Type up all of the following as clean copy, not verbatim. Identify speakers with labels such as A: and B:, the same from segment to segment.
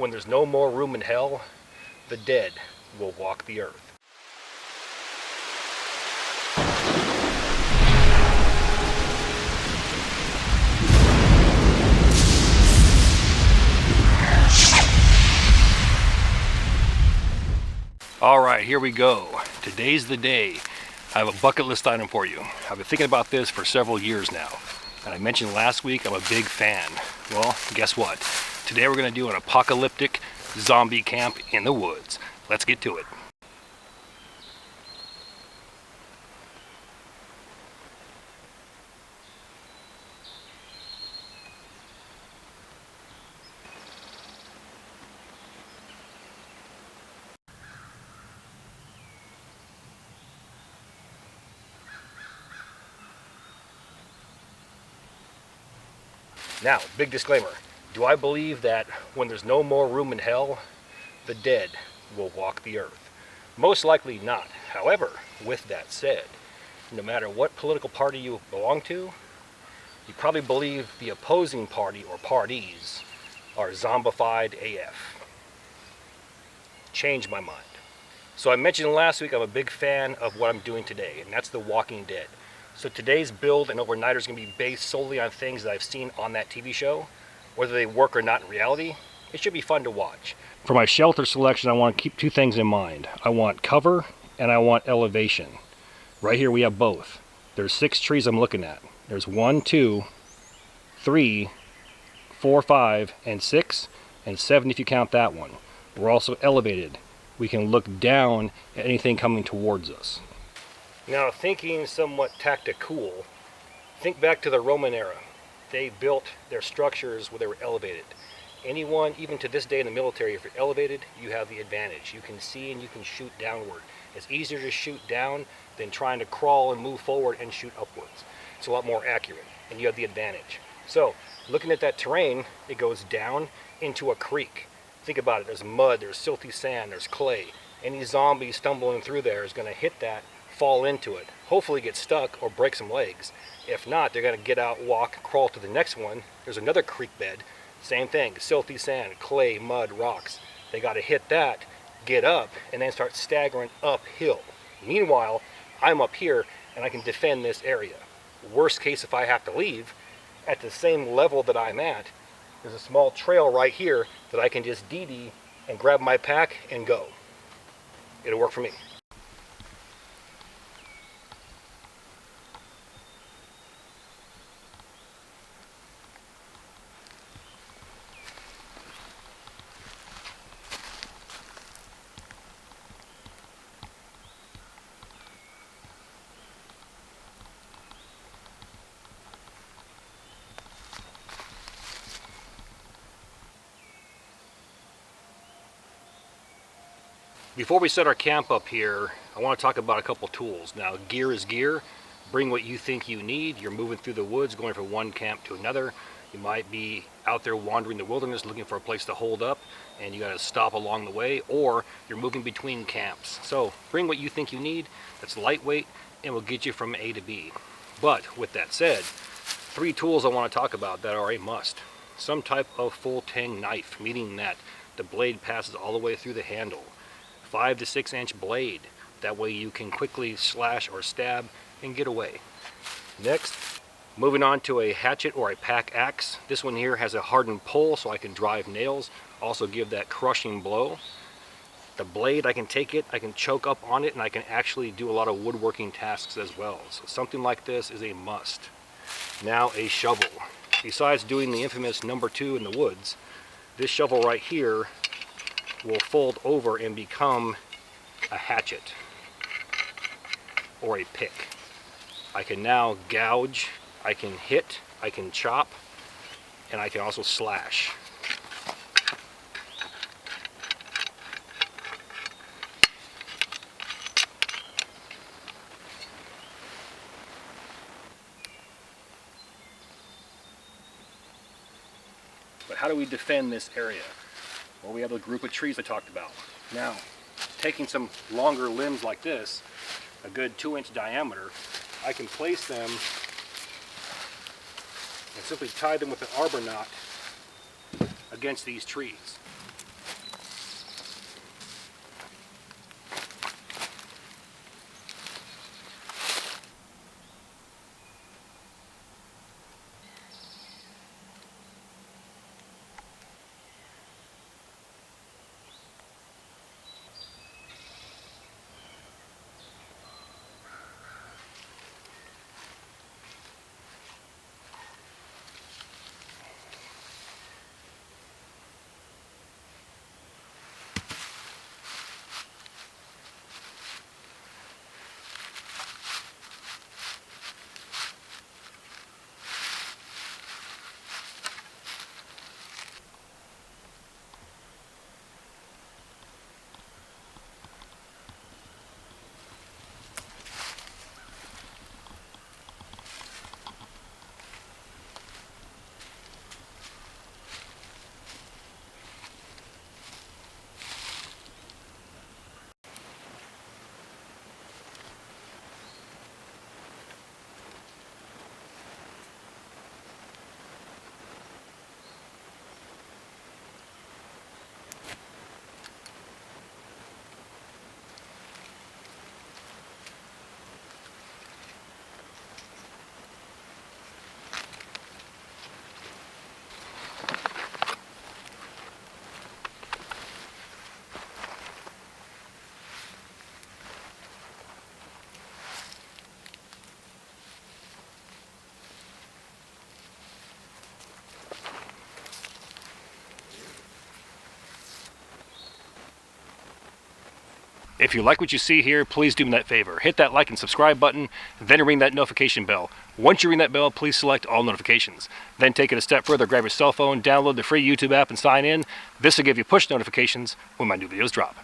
A: when there's no more room in hell, the dead will walk the earth. Alright, here we go. Today's the day. I have a bucket list item for you. I've been thinking about this for several years now. And I mentioned last week I'm a big fan. Well, guess what? Today we're going to do an apocalyptic zombie camp in the woods. Let's get to it. Now, big disclaimer. Do I believe that when there's no more room in hell, the dead will walk the earth? Most likely not. However, with that said, no matter what political party you belong to, you probably believe the opposing party or parties are zombified AF. Changed my mind. So I mentioned last week I'm a big fan of what I'm doing today, and that's The Walking Dead. So today's build and overnighter is going to be based solely on things that I've seen on that TV show. Whether they work or not in reality, it should be fun to watch. For my shelter selection, I want to keep two things in mind. I want cover and I want elevation. Right here we have both. There's 6 trees I'm looking at. There's 1, 2, 3, 4, 5, and 6, and 7 if you count that one. We're also elevated. We can look down at anything coming towards us. Now, thinking somewhat tactical, think back to the Roman era. They built their structures where they were elevated. Anyone, even to this day in the military, if you're elevated, you have the advantage. You can see and you can shoot downward. It's easier to shoot down than trying to crawl and move forward and shoot upwards. It's a lot more accurate, and you have the advantage. So, looking at that terrain, it goes down into a creek. Think about it. There's mud, there's silty sand, there's clay. Any zombie stumbling through there is going to hit that, fall into it, hopefully get stuck or break some legs. If not, they're going to get out, walk, crawl to the next one. There's another creek bed. Same thing, silty sand, clay, mud, rocks. They got to hit that, get up, and then start staggering uphill. Meanwhile, I'm up here and I can defend this area. Worst case, if I have to leave, at the same level that I'm at, there's a small trail right here that I can just DD and grab my pack and go. It'll work for me. Before we set our camp up here, I want to talk about a couple tools. Now, gear is gear. Bring what you think you need. You're moving through the woods, going from one camp to another. You might be out there wandering the wilderness looking for a place to hold up, and you got to stop along the way, or you're moving between camps. So bring what you think you need. That's lightweight and will get you from A to B. But with that said, 3 tools I want to talk about that are a must. Some type of full tang knife, meaning that the blade passes all the way through the handle. 5 to 6 inch blade. That way you can quickly slash or stab and get away. Next, moving on to a hatchet or a pack axe. This one here has a hardened pole so I can drive nails, also give that crushing blow. The blade, I can take it, I can choke up on it, and I can actually do a lot of woodworking tasks as well. So something like this is a must. Now a shovel. Besides doing the infamous number 2 in the woods, this shovel right here will fold over and become a hatchet or a pick. I can now gouge, I can hit, I can chop, and I can also slash. But how do we defend this area? Well, we have a group of trees I talked about. Now, taking some longer limbs like this, a good 2-inch diameter, I can place them and simply tie them with an arbor knot against these trees. If you like what you see here, please do me that favor. Hit that like and subscribe button, then ring that notification bell. Once you ring that bell, please select all notifications. Then take it a step further, grab your cell phone, download the free YouTube app and sign in. This will give you push notifications when my new videos drop.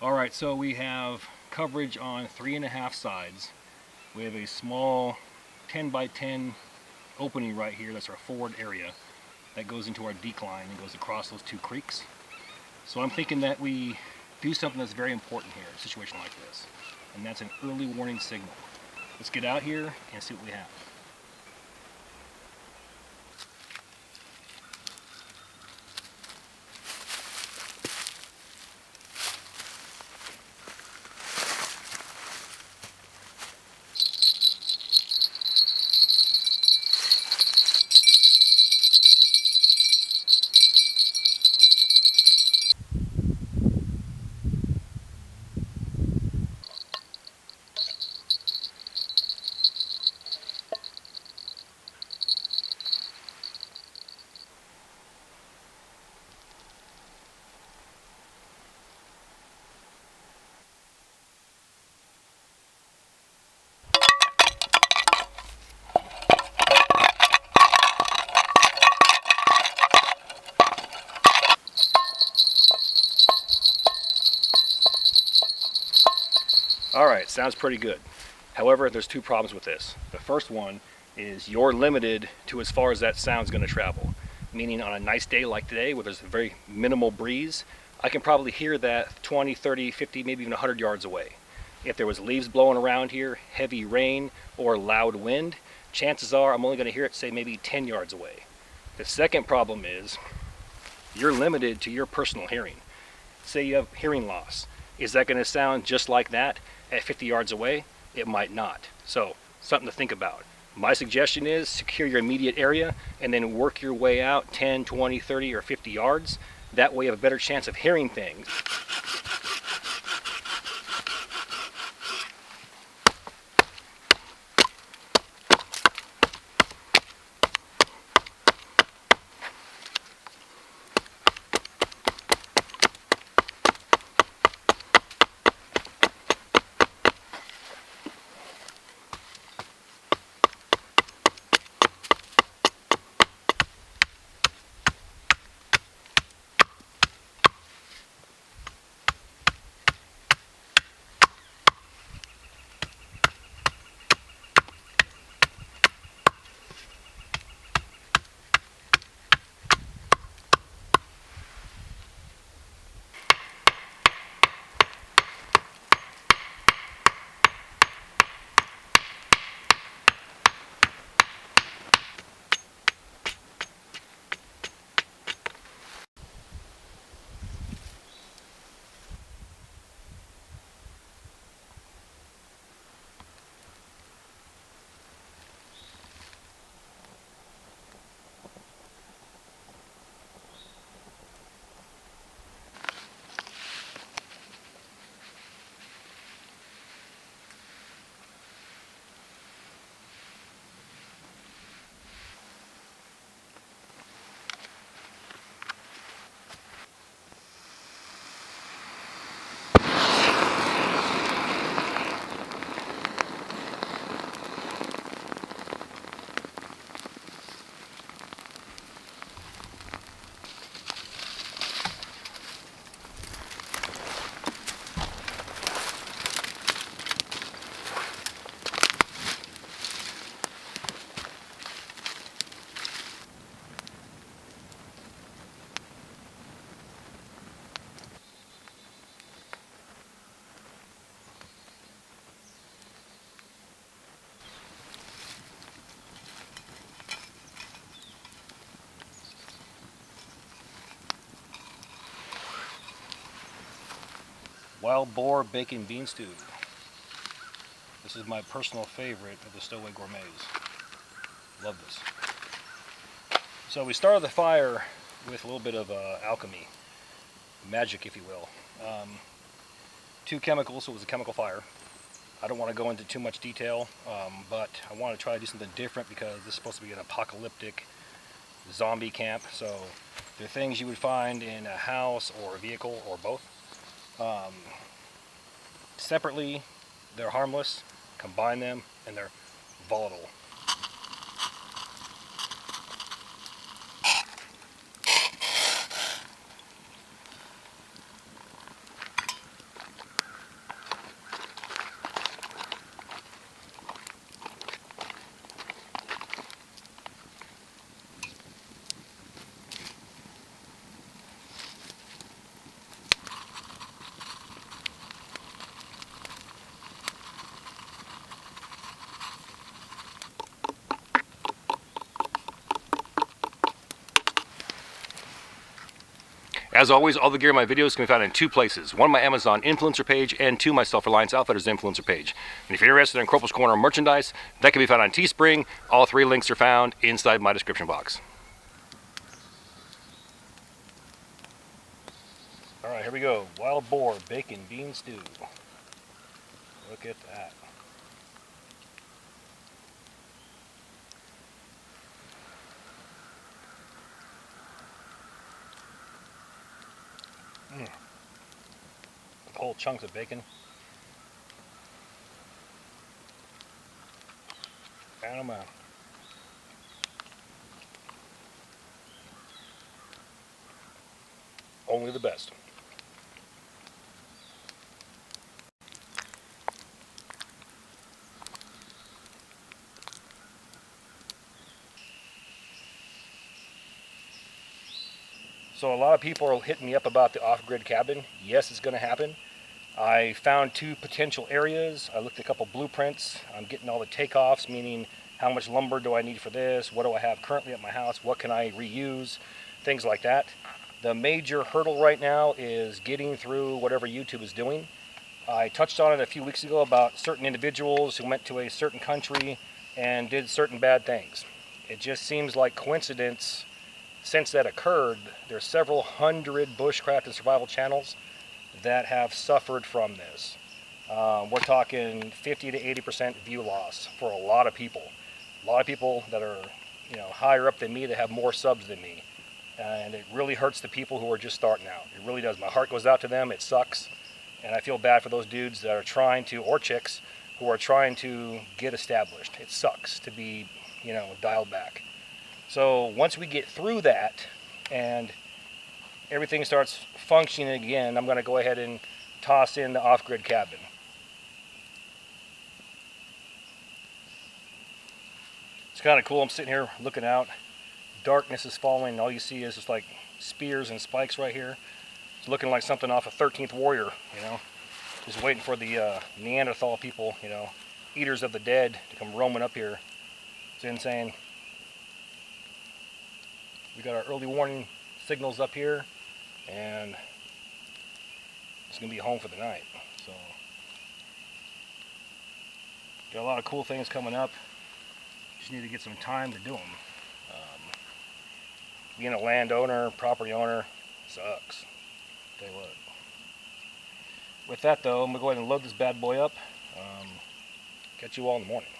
A: Alright, so we have coverage on 3.5 sides. We have a small 10 by 10 opening right here. That's our forward area that goes into our decline and goes across those two creeks. So I'm thinking that we do something that's very important here in a situation like this, and that's an early warning signal. Let's get out here and see what we have. Alright, sounds pretty good. However, there's two problems with this. The first one is you're limited to as far as that sound's going to travel. Meaning on a nice day like today where there's a very minimal breeze, I can probably hear that 20, 30, 50, maybe even 100 yards away. If there was leaves blowing around here, heavy rain, or loud wind, chances are I'm only going to hear it, say, maybe 10 yards away. The second problem is you're limited to your personal hearing. Say you have hearing loss. Is that going to sound just like that at 50 yards away? It might not. So, something to think about. My suggestion is secure your immediate area and then work your way out 10, 20, 30, or 50 yards. That way you have a better chance of hearing things. Wild boar bacon bean stew. This is my personal favorite of the Stowaway Gourmets. Love this. So we started the fire with a little bit of alchemy, magic if you will. 2 chemicals, so it was a chemical fire. I don't want to go into too much detail, but I want to try to do something different because this is supposed to be an apocalyptic zombie camp. So they're things you would find in a house or a vehicle or both. Separately, they're harmless. Combine them, and they're volatile. As always, all the gear in my videos can be found in 2 places. 1, my Amazon influencer page, and 2, my Self-Reliance Outfitters influencer page. And if you're interested in Corporals Corner merchandise, that can be found on Teespring. All 3 links are found inside my description box. Alright, here we go. Wild boar bacon bean stew. Look at that. Whole chunks of bacon. Man, oh man. Only the best. So a lot of people are hitting me up about the off-grid cabin. Yes, it's going to happen. I found 2 potential areas. I looked at a couple blueprints. I'm getting all the takeoffs, meaning how much lumber do I need for this? What do I have currently at my house? What can I reuse? Things like that. The major hurdle right now is getting through whatever YouTube is doing. I touched on it a few weeks ago about certain individuals who went to a certain country and did certain bad things. It just seems like coincidence. Since that occurred, there's several hundred bushcraft and survival channels that have suffered from this. We're talking 50 to 80% view loss for a lot of people. A lot of people that are, higher up than me, that have more subs than me. And it really hurts the people who are just starting out. It really does. My heart goes out to them. It sucks. And I feel bad for those dudes that are trying to, or chicks, who are trying to get established. It sucks to be, dialed back. So once we get through that and everything starts functioning again, I'm going to go ahead and toss in the off-grid cabin. It's kind of cool. I'm sitting here looking out. Darkness is falling, and all you see is just like spears and spikes right here. It's looking like something off of 13th Warrior, just waiting for the Neanderthal people, eaters of the dead, to come roaming up here. It's insane. We got our early warning signals up here, and it's gonna be home for the night. So got a lot of cool things coming up. Just need to get some time to do them. Being a landowner, property owner, sucks. Tell you what. With that though, I'm gonna go ahead and load this bad boy up. Catch you all in the morning.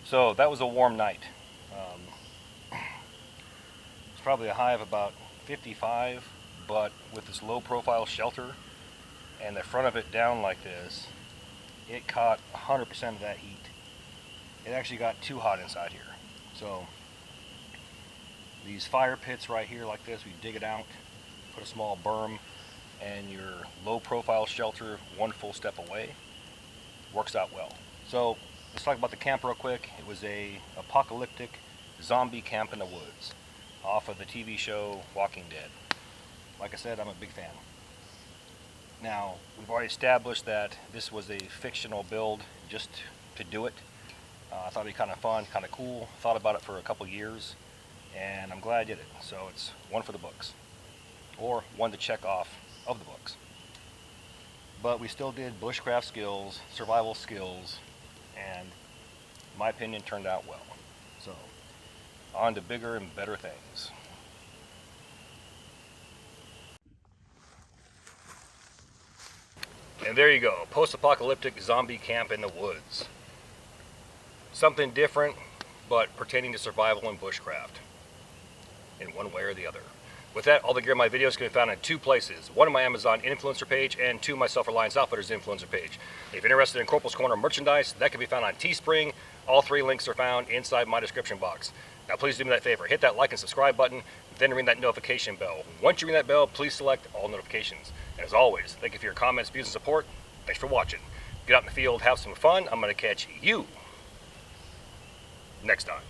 A: So that was a warm night. It's probably a high of about 55, but with this low profile shelter and the front of it down like this, it caught 100% of that heat. it actually got too hot inside here. So these fire pits right here like this, we dig it out, put a small berm, and your low profile shelter one full step away. Works out well. So let's talk about the camp real quick. It was a apocalyptic zombie camp in the woods off of the TV show Walking Dead. Like I said, I'm a big fan. Now, we've already established that this was a fictional build just to do it. I thought it'd be kind of fun, kind of cool. Thought about it for a couple years, and I'm glad I did it. So it's one for the books, or one to check off of the books. But we still did bushcraft skills, survival skills, and in my opinion turned out well. So on to bigger and better things. And there you go, post-apocalyptic zombie camp in the woods. Something different, but pertaining to survival and bushcraft in one way or the other. With that, all the gear in my videos can be found in two places. One on my Amazon influencer page, and two my Self-Reliance Outfitters influencer page. If you're interested in Corporals Corner merchandise, that can be found on Teespring. All three links are found inside my description box. Now please do me that favor, hit that like and subscribe button, then ring that notification bell. Once you ring that bell, please select all notifications. And as always, thank you for your comments, views, and support. Thanks for watching. Get out in the field, have some fun. I'm going to catch you next time.